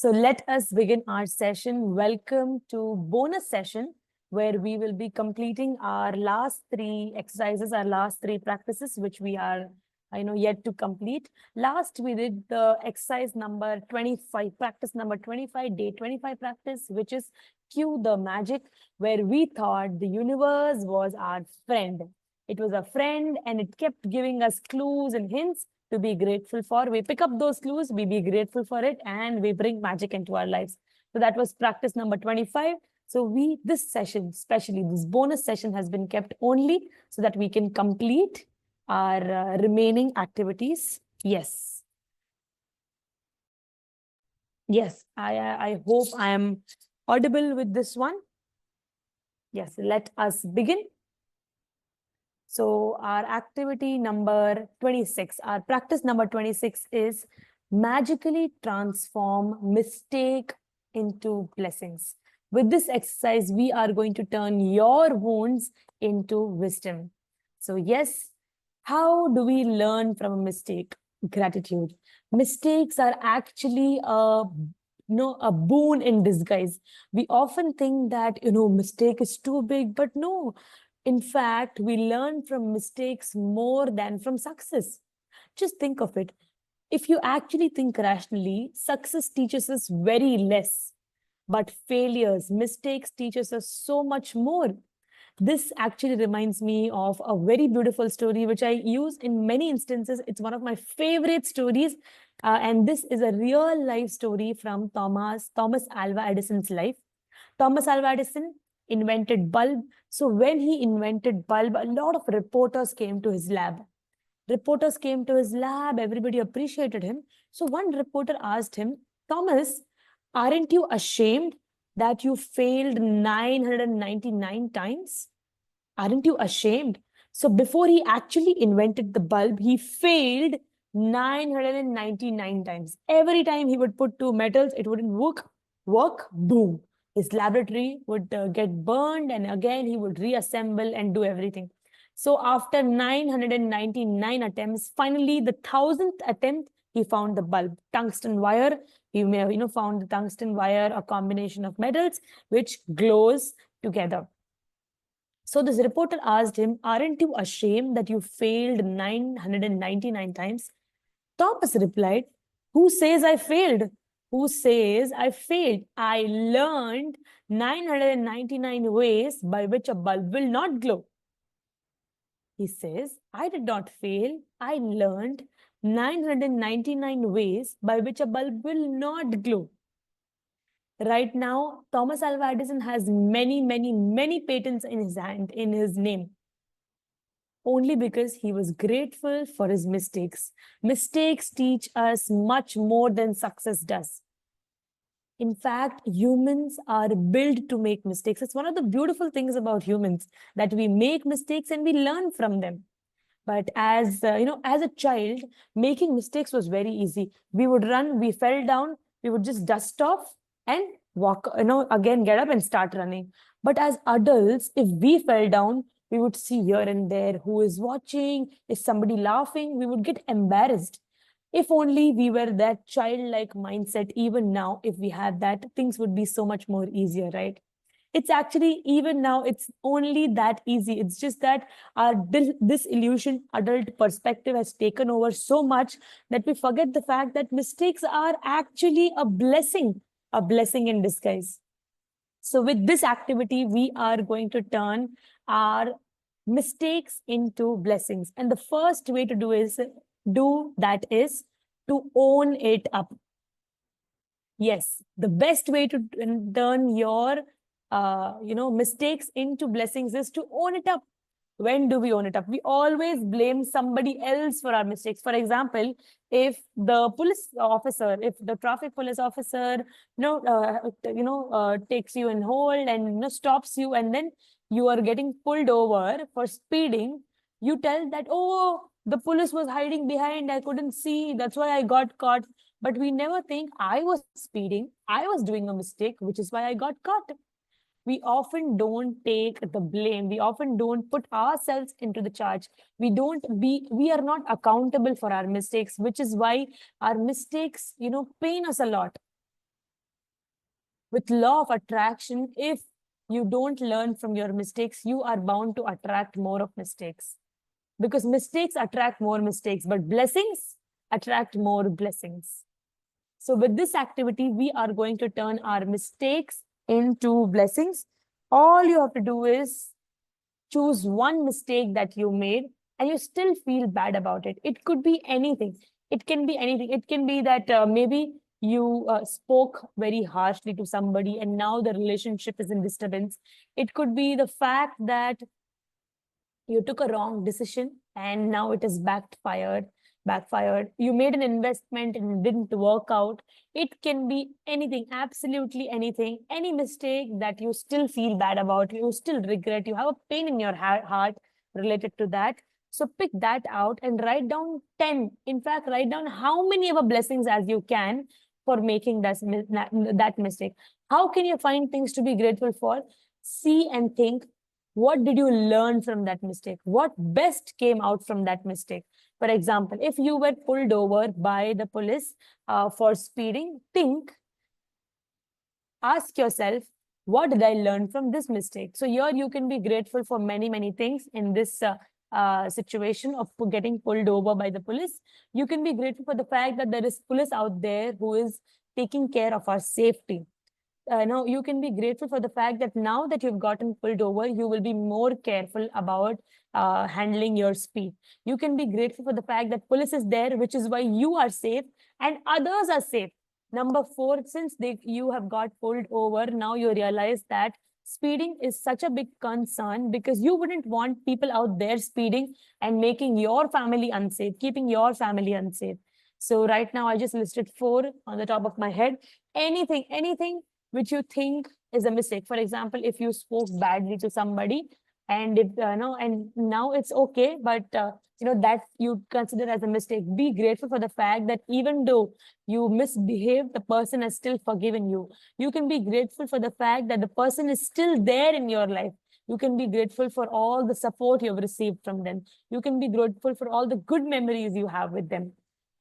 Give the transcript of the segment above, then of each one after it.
So let us begin our session. Welcome to bonus session where we will be completing our last three exercises, our last three practices, which we are, yet to complete. Last, we did the exercise number 25, practice number 25, day 25 practice, which is Cue the Magic, where we thought the universe was our friend. It was a friend and it kept giving us clues and hints to be grateful for. We pick up those clues, we be grateful for it, and we bring magic into our lives. So that was practice number 25. So this session, especially this bonus session, has been kept only so that we can complete our remaining activities. Yes. Yes, I hope I am audible with this one. Yes, let us begin. So our activity number 26, our practice number 26 is magically transform mistake into blessings. With this exercise, we are going to turn your wounds into wisdom. So yes, how do we learn from a mistake? Gratitude. Mistakes are actually a boon in disguise. We often think that, mistake is too big, but no. In fact, we learn from mistakes more than from success. Just think of it. If you actually think rationally, success teaches us very less, but failures, mistakes teaches us so much more. This actually reminds me of a very beautiful story, which I use in many instances. It's one of my favorite stories. And this is a real life story from Thomas Alva Edison's life. Thomas Alva Edison invented bulb. So when he invented bulb, a lot of reporters came to his lab. Reporters came to his lab. Everybody appreciated him. So one reporter asked him, Thomas, aren't you ashamed that you failed 999 times? Aren't you ashamed? So before he actually invented the bulb, he failed 999 times. Every time he would put two metals, it wouldn't work, boom. His laboratory would get burned, and again he would reassemble and do everything. So after 999 attempts, finally the 1000th attempt, he found the bulb. Tungsten wire, he may have found the tungsten wire, a combination of metals which glows together. So this reporter asked him, aren't you ashamed that you failed 999 times? Thomas replied, who says I failed? Who says I failed? I learned 999 ways by which a bulb will not glow. He says, I did not fail. I learned 999 ways by which a bulb will not glow. Right now, Thomas Alva Edison has many patents in his hand, in his name. Only because he was grateful for his mistakes. Mistakes teach us much more than success does. In fact, humans are built to make mistakes. It's one of the beautiful things about humans, that we make mistakes and we learn from them. But as as a child, making mistakes was very easy. We would run, we fell down, we would just dust off and walk, again get up and start running. But as adults, if we fell down, we would see here and there who is watching, is somebody laughing, we would get embarrassed. If only we were that childlike mindset, even now, if we had that, things would be so much more easier, right? It's actually, even now, it's only that easy. It's just that our disillusioned adult perspective has taken over so much that we forget the fact that mistakes are actually a blessing in disguise. So with this activity, we are going to turn our mistakes into blessings. And the first way to do that is to own it up. Yes, the best way to turn your mistakes into blessings is to own it up. When do we own it up? We always blame somebody else for our mistakes. For example, if the police officer, if the traffic police officer, takes you in hold and stops you, and then you are getting pulled over for speeding, you tell that, oh, the police was hiding behind, I couldn't see, that's why I got caught. But we never think, I was speeding, I was doing a mistake, which is why I got caught. We often don't take the blame. We often don't put ourselves into the charge. We are not accountable for our mistakes, which is why our mistakes, pain us a lot. With law of attraction, if you don't learn from your mistakes, you are bound to attract more of mistakes. Because mistakes attract more mistakes, but blessings attract more blessings. So with this activity, we are going to turn our mistakes into blessings. All you have to do is choose one mistake that you made and you still feel bad about it. It could be anything. It can be anything. It can be that maybe you spoke very harshly to somebody and now the relationship is in disturbance. It could be the fact that you took a wrong decision and now it is backfired. You made an investment and it didn't work out. It can be anything, absolutely anything, any mistake that you still feel bad about, you still regret, you have a pain in your heart related to that. So pick that out and write down 10. In fact, write down how many of a blessings as you can for making that mistake. How can you find things to be grateful for? See and think, what did you learn from that mistake? What best came out from that mistake? For example, if you were pulled over by the police for speeding, ask yourself, what did I learn from this mistake? So here you can be grateful for many, many things in this situation of getting pulled over by the police. You can be grateful for the fact that there is police out there who is taking care of our safety. No, you can be grateful for the fact that now that you've gotten pulled over, you will be more careful about handling your speed. You can be grateful for the fact that police is there, which is why you are safe and others are safe. Number 4, since you have got pulled over, now you realize that speeding is such a big concern because you wouldn't want people out there speeding and making your family unsafe, keeping your family unsafe. So right now, I just listed 4 on the top of my head. Anything which you think is a mistake. For example, if you spoke badly to somebody and if no, and now it's okay, but that you consider as a mistake. Be grateful for the fact that even though you misbehave, the person has still forgiven you. You can be grateful for the fact that the person is still there in your life. You can be grateful for all the support you've received from them. You can be grateful for all the good memories you have with them.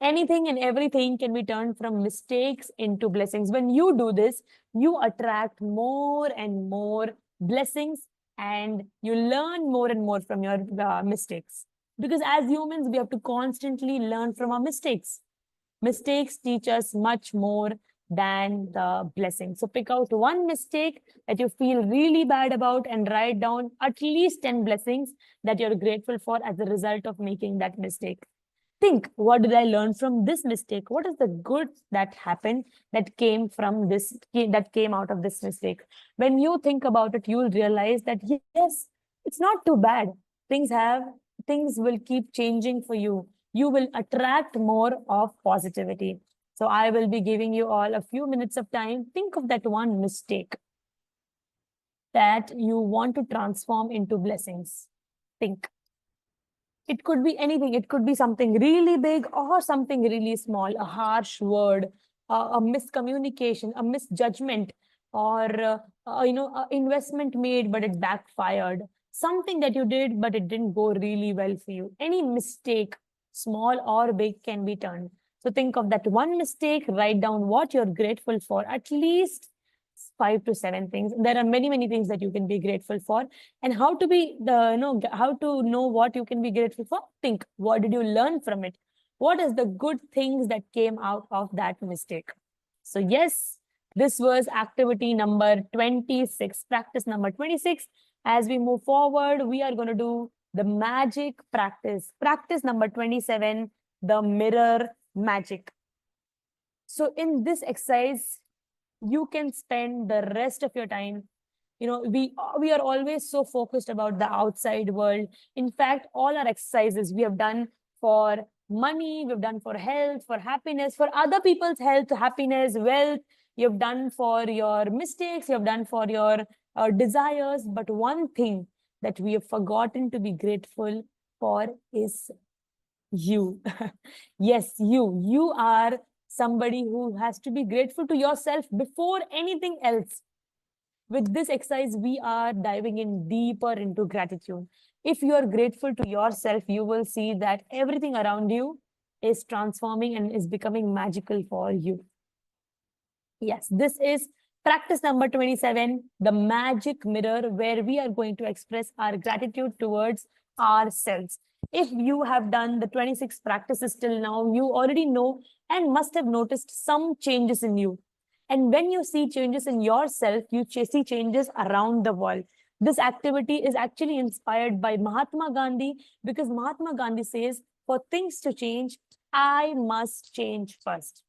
Anything and everything can be turned from mistakes into blessings. When you do this, you attract more and more blessings and you learn more and more from your mistakes. Because as humans, we have to constantly learn from our mistakes. Mistakes teach us much more than the blessing. So pick out one mistake that you feel really bad about and write down at least 10 blessings that you're grateful for as a result of making that mistake. Think, what did I learn from this mistake? What is the good that happened that came from this, that came out of this mistake? When you think about it, you'll realize that yes, it's not too bad. Things will keep changing for you. You will attract more of positivity. So I will be giving you all a few minutes of time. Think of that one mistake that you want to transform into blessings. Think. It could be anything. It could be something really big or something really small, a harsh word, a miscommunication, a misjudgment, or an investment made but it backfired. Something that you did but it didn't go really well for you. Any mistake, small or big, can be turned. So think of that one mistake, write down what you're grateful for, at least 5 to 7 things. There are many, many things that you can be grateful for. And how to know what you can be grateful for? Think, what did you learn from it? What is the good things that came out of that mistake? So yes, this was activity number 26, practice number 26. As we move forward, we are going to do the magic practice. Practice number 27, the mirror magic. So in this exercise, you can spend the rest of your time. We are always so focused about the outside world. In fact, all our exercises we have done for money, we've done for health, for happiness, for other people's health, happiness, wealth. You've done for your mistakes, you've done for your desires. But one thing that we have forgotten to be grateful for is you. Yes, you are somebody who has to be grateful to yourself before anything else. With this exercise, we are diving in deeper into gratitude. If you are grateful to yourself, you will see that everything around you is transforming and is becoming magical for you. Yes, this is Practice number 27, the magic mirror, where we are going to express our gratitude towards ourselves. If you have done the 26 practices till now, you already know and must have noticed some changes in you. And when you see changes in yourself, you see changes around the world. This activity is actually inspired by Mahatma Gandhi, because Mahatma Gandhi says, for things to change, I must change first.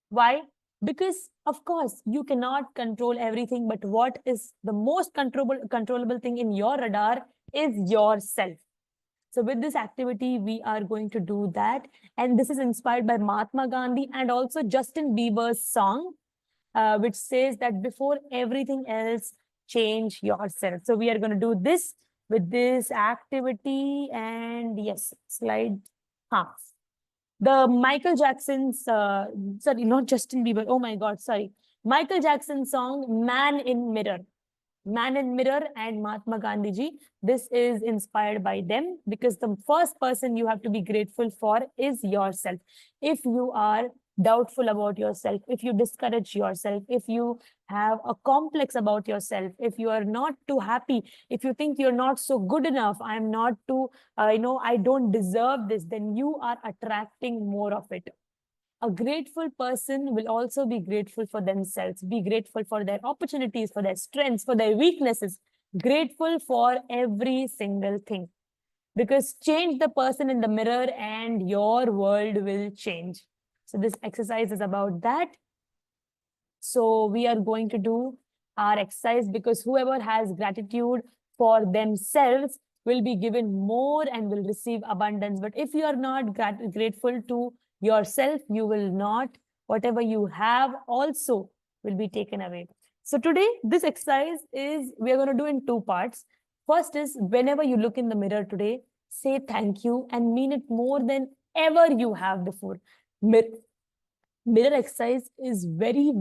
Why? Because, of course, you cannot control everything, but what is the most controllable thing in your radar is yourself. So with this activity, we are going to do that. And this is inspired by Mahatma Gandhi and also Justin Bieber's song, which says that before everything else, change yourself. So we are going to do this with this activity. And yes, slide. Huh. The Michael Jackson's, sorry, not Justin Bieber. Oh my God, sorry. Michael Jackson song, Man in Mirror. Man in Mirror and Mahatma Gandhi ji. This is inspired by them, because the first person you have to be grateful for is yourself. If you are doubtful about yourself, if you discourage yourself, if you have a complex about yourself, if you are not too happy, if you think you're not so good enough, I'm not too, I don't deserve this, then you are attracting more of it. A grateful person will also be grateful for themselves, be grateful for their opportunities, for their strengths, for their weaknesses, grateful for every single thing. Because change the person in the mirror and your world will change. So this exercise is about that. So we are going to do our exercise, because whoever has gratitude for themselves will be given more and will receive abundance. But if you are not grateful to yourself, you will not, whatever you have also will be taken away. So today, this exercise is, we are going to do in two parts. First is, whenever you look in the mirror today, say thank you and mean it more than ever you have before. Mirror exercise is very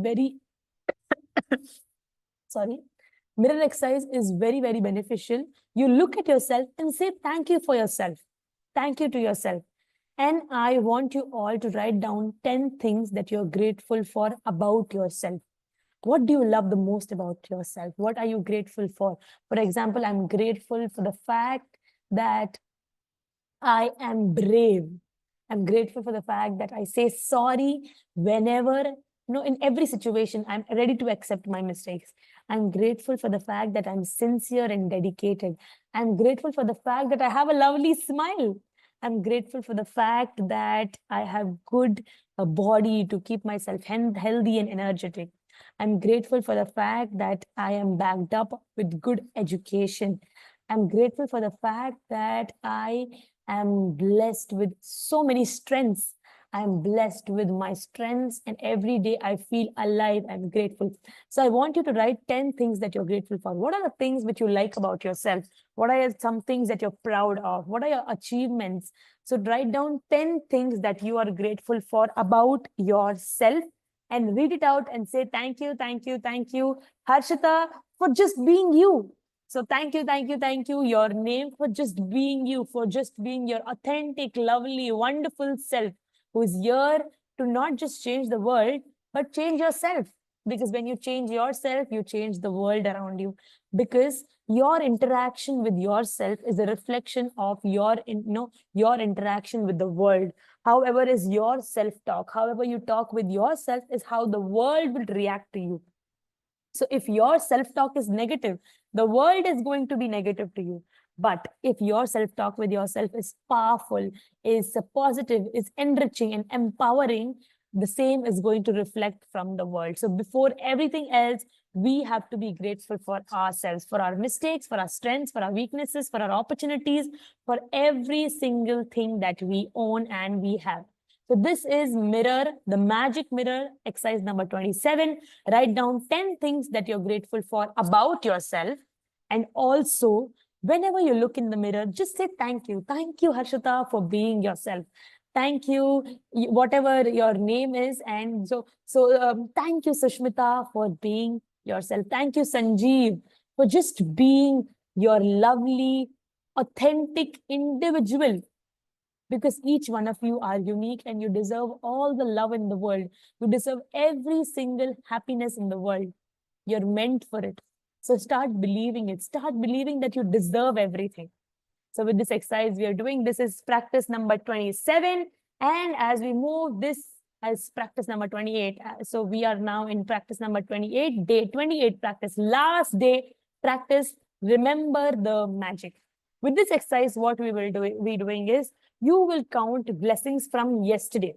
sorry. Mirror exercise is very beneficial. You look at yourself and say thank you for yourself. Thank you to yourself. And I want you all to write down 10 things that you're grateful for about yourself. What do you love the most about yourself? What are you grateful for? For example, I'm grateful for the fact that I am brave. I'm grateful for the fact that I say sorry whenever, in every situation, I'm ready to accept my mistakes. I'm grateful for the fact that I'm sincere and dedicated. I'm grateful for the fact that I have a lovely smile. I'm grateful for the fact that I have good body to keep myself healthy and energetic. I'm grateful for the fact that I am backed up with good education. I'm grateful for the fact that I am blessed with so many strengths. I'm blessed with my strengths, and every day I feel alive. I'm grateful. So I want you to write 10 things that you're grateful for. What are the things which you like about yourself? What are some things that you're proud of? What are your achievements? So write down 10 things that you are grateful for about yourself, and read it out and say thank you, thank you, thank you, Harshita, for just being you. So thank you, your name, for just being you, for just being your authentic, lovely, wonderful self, who is here to not just change the world, but change yourself. Because when you change yourself, you change the world around you. Because your interaction with yourself is a reflection of your interaction with the world. However is your self-talk, however you talk with yourself is how the world will react to you. So if your self-talk is negative, the world is going to be negative to you. But if your self-talk with yourself is powerful, is positive, is enriching and empowering, the same is going to reflect from the world. So before everything else, we have to be grateful for ourselves, for our mistakes, for our strengths, for our weaknesses, for our opportunities, for every single thing that we own and we have. So this is mirror, the magic mirror, exercise number 27. Write down 10 things that you're grateful for about yourself. And also, whenever you look in the mirror, just say thank you. Thank you, Harshita, for being yourself. Thank you, whatever your name is. And thank you, Sushmita, for being yourself. Thank you, Sanjeev, for just being your lovely, authentic individual. Because each one of you are unique and you deserve all the love in the world. You deserve every single happiness in the world. You're meant for it. So start believing it. Start believing that you deserve everything. So with this exercise we are doing, this is practice number 27. And as we move this as practice number 28, so we are now in practice number 28, day 28 practice, last day practice, remember the magic. With this exercise, what we will be doing is, you will count blessings from yesterday.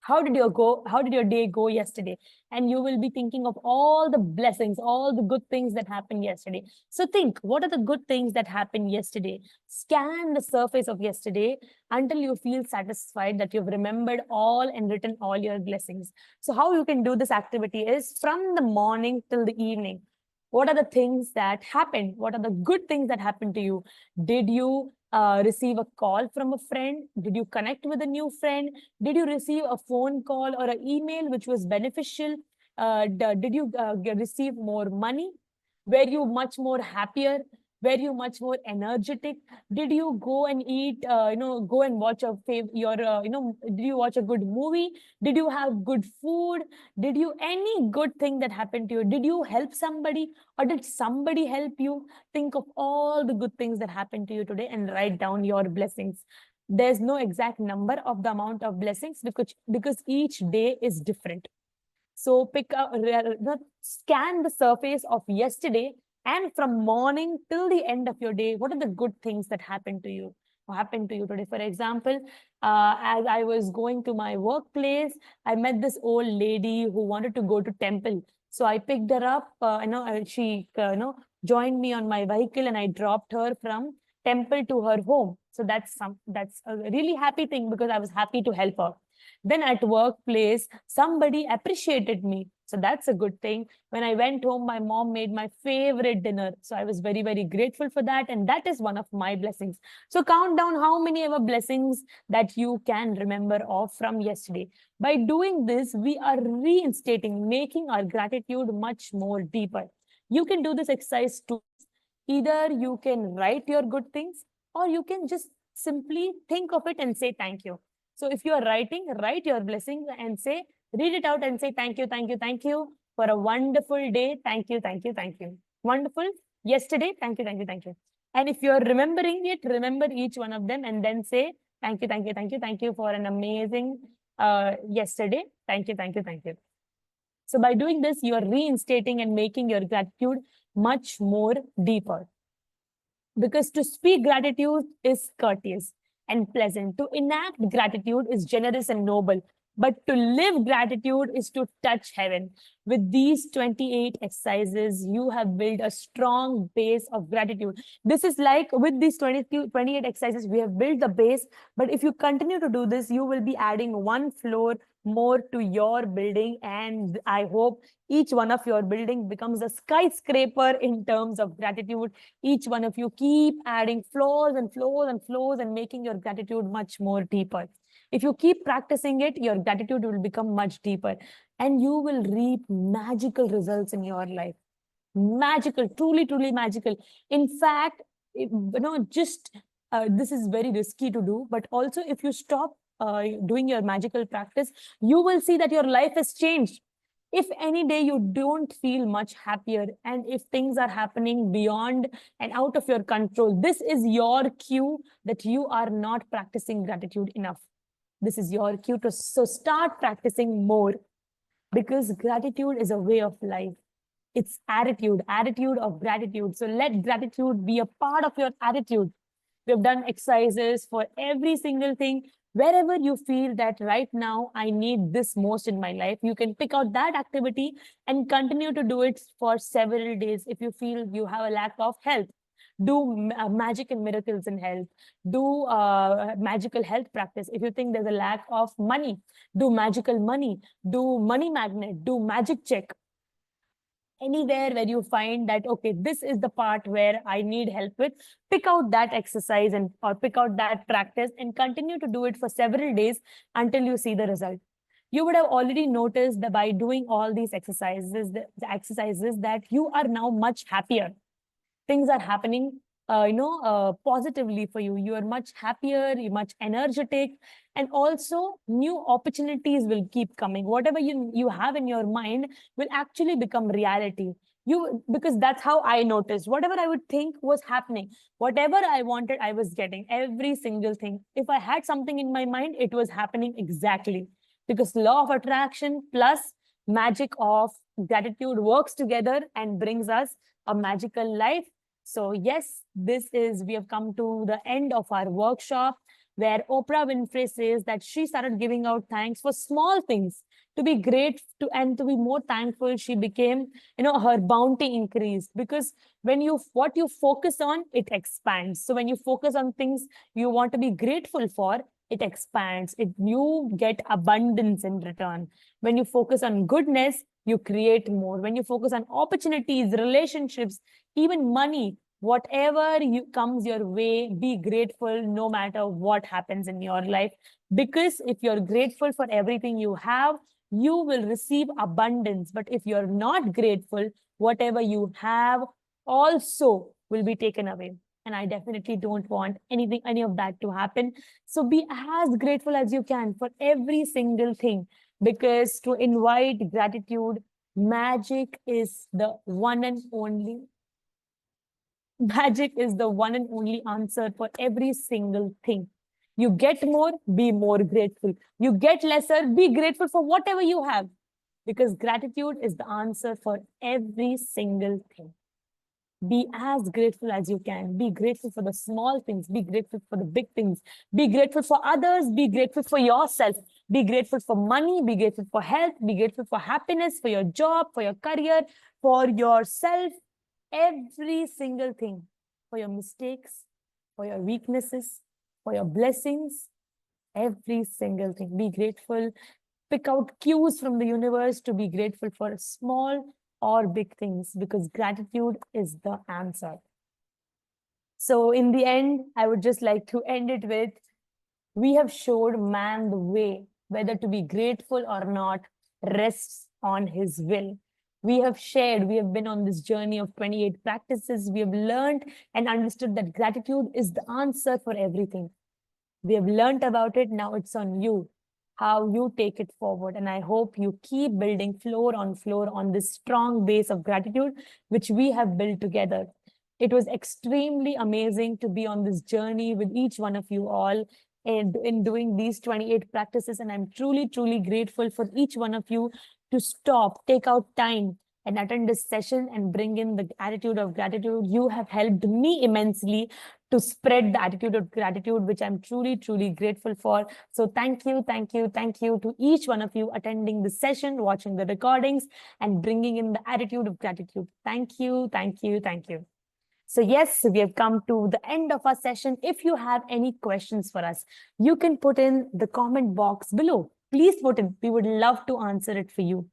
How did your day go yesterday? And you will be thinking of all the blessings, all the good things that happened yesterday. So think, what are the good things that happened yesterday? Scan the surface of yesterday until you feel satisfied that you've remembered all and written all your blessings. So how you can do this activity is, from the morning till the evening, what are the things that happened? What are the good things that happened to you? Did you receive a call from a friend? Did you connect with a new friend? Did you receive a phone call or an email which was beneficial? Did you receive more money? Were you much more happier? Were you much more energetic? Did you go and eat, go and watch did you watch a good movie? Did you have good food? Did you any good thing that happened to you? Did you help somebody, or did somebody help you? Think of all the good things that happened to you today and write down your blessings. There's no exact number of the amount of blessings, because each day is different. So scan the surface of yesterday, and from morning till the end of your day, what are the good things that happened to you? Happened to you today? For example, as I was going to my workplace, I met this old lady who wanted to go to temple. So I picked her up. She joined me on my vehicle, and I dropped her from temple to her home. So that's a really happy thing, because I was happy to help her. Then at workplace, somebody appreciated me. So that's a good thing. When I went home, my mom made my favorite dinner. So I was very, very grateful for that. And that is one of my blessings. So count down how many ever blessings that you can remember of from yesterday. By doing this, we are reinstating, making our gratitude much more deeper. You can do this exercise too. Either you can write your good things, or you can just simply think of it and say thank you. So if you are writing, write your blessings and say, read it out and say thank you, thank you, thank you for a wonderful day. Thank you, thank you, thank you. Wonderful yesterday. Thank you, thank you, thank you. And if you're remembering it, remember each one of them and then say thank you, thank you, thank you, thank you for an amazing yesterday. Thank you, thank you, thank you. So by doing this, you are reinstating and making your gratitude much more deeper. Because to speak gratitude is courteous and pleasant. To enact gratitude is generous and noble. But to live gratitude is to touch heaven. With these 28 exercises, you have built a strong base of gratitude. This is like, with these 28 exercises, we have built the base. But if you continue to do this, you will be adding one floor more to your building. And I hope each one of your building becomes a skyscraper in terms of gratitude. Each one of you keep adding floors and floors and floors and making your gratitude much more deeper. If you keep practicing it, your gratitude will become much deeper, and you will reap magical results in your life. Magical, truly, truly magical. In fact, this is very risky to do, but also if you stop doing your magical practice, you will see that your life has changed. If any day you don't feel much happier, and if things are happening beyond and out of your control, this is your cue that you are not practicing gratitude enough. This is your cue to start practicing more, because gratitude is a way of life. It's attitude of gratitude. So let gratitude be a part of your attitude. We've done exercises for every single thing. Wherever you feel that right now I need this most in my life, you can pick out that activity and continue to do it for several days. If you feel you have a lack of health, do magic and miracles in health. Do magical health practice. If you think there's a lack of money, do magical money. Do money magnet. Do magic check. Anywhere where you find that, okay, this is the part where I need help with, pick out that exercise or pick out that practice and continue to do it for several days until you see the result. You would have already noticed that by doing all these exercises, the exercises, that you are now much happier. Things are happening positively for you. You are much happier, you're much energetic, and also new opportunities will keep coming. Whatever you have in your mind will actually become reality. Because that's how I noticed. Whatever I would think was happening. Whatever I wanted, I was getting. Every single thing. If I had something in my mind, it was happening exactly. Because law of attraction plus magic of gratitude works together and brings us a magical life. So yes, we have come to the end of our workshop where Oprah Winfrey says that she started giving out thanks for small things, to be great to and to be more thankful. She became, her bounty increased, because what you focus on, it expands. So when you focus on things you want to be grateful for, it expands. You get abundance in return. When you focus on goodness, you create more. When you focus on opportunities, relationships, even money, whatever comes your way, be grateful no matter what happens in your life. Because if you're grateful for everything you have, you will receive abundance. But if you're not grateful, whatever you have also will be taken away. And I definitely don't want any of that to happen. So be as grateful as you can for every single thing, because to invite gratitude, magic is the one and only magic is the one and only answer for every single thing. You get more, be more grateful. You get lesser, be grateful for whatever you have, because gratitude is the answer for every single thing. Be as grateful as you can. Be grateful for the small things. Be grateful for the big things. Be grateful for others. Be grateful for yourself. Be grateful for money. Be grateful for health. Be grateful for happiness, for your job, for your career, for yourself. Every single thing. For your mistakes, for your weaknesses, for your blessings. Every single thing. Be grateful. Pick out cues from the universe to be grateful for small or big things, because gratitude is the answer. So in the end, I would just like to end it with, we have showed man the way, whether to be grateful or not rests on his will. We have shared, we have been on this journey of 28 practices. We have learned and understood that gratitude is the answer for everything. We have learned about it. Now it's on you, how you take it forward. And I hope you keep building floor on this strong base of gratitude, which we have built together. It was extremely amazing to be on this journey with each one of you all and in doing these 28 practices. And I'm truly, truly grateful for each one of you to stop, take out time and attend this session and bring in the attitude of gratitude. You have helped me immensely to spread the attitude of gratitude, which I'm truly, truly grateful for. So thank you, thank you, thank you to each one of you attending the session, watching the recordings, and bringing in the attitude of gratitude. Thank you, thank you, thank you. So yes, we have come to the end of our session. If you have any questions for us, you can put in the comment box below. Please put in. We would love to answer it for you.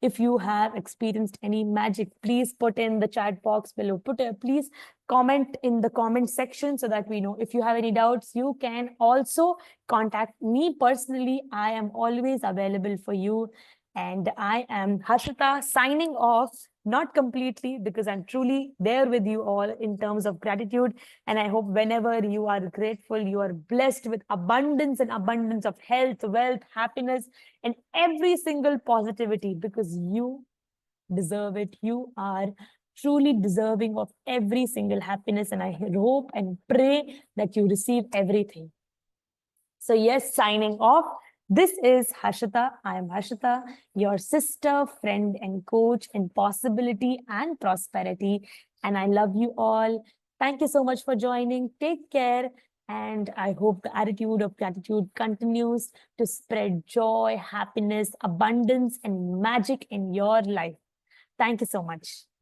If you have experienced any magic, please put in the chat box below. Please comment in the comment section so that we know. If you have any doubts, you can also contact me personally. I am always available for you. And I am Harshita, signing off, not completely, because I'm truly there with you all in terms of gratitude. And I hope whenever you are grateful, you are blessed with abundance and abundance of health, wealth, happiness, and every single positivity, because you deserve it. You are truly deserving of every single happiness. And I hope and pray that you receive everything. So yes, signing off. This is Harshita. I am Harshita, your sister, friend, and coach in possibility and prosperity. And I love you all. Thank you so much for joining. Take care. And I hope the attitude of gratitude continues to spread joy, happiness, abundance, and magic in your life. Thank you so much.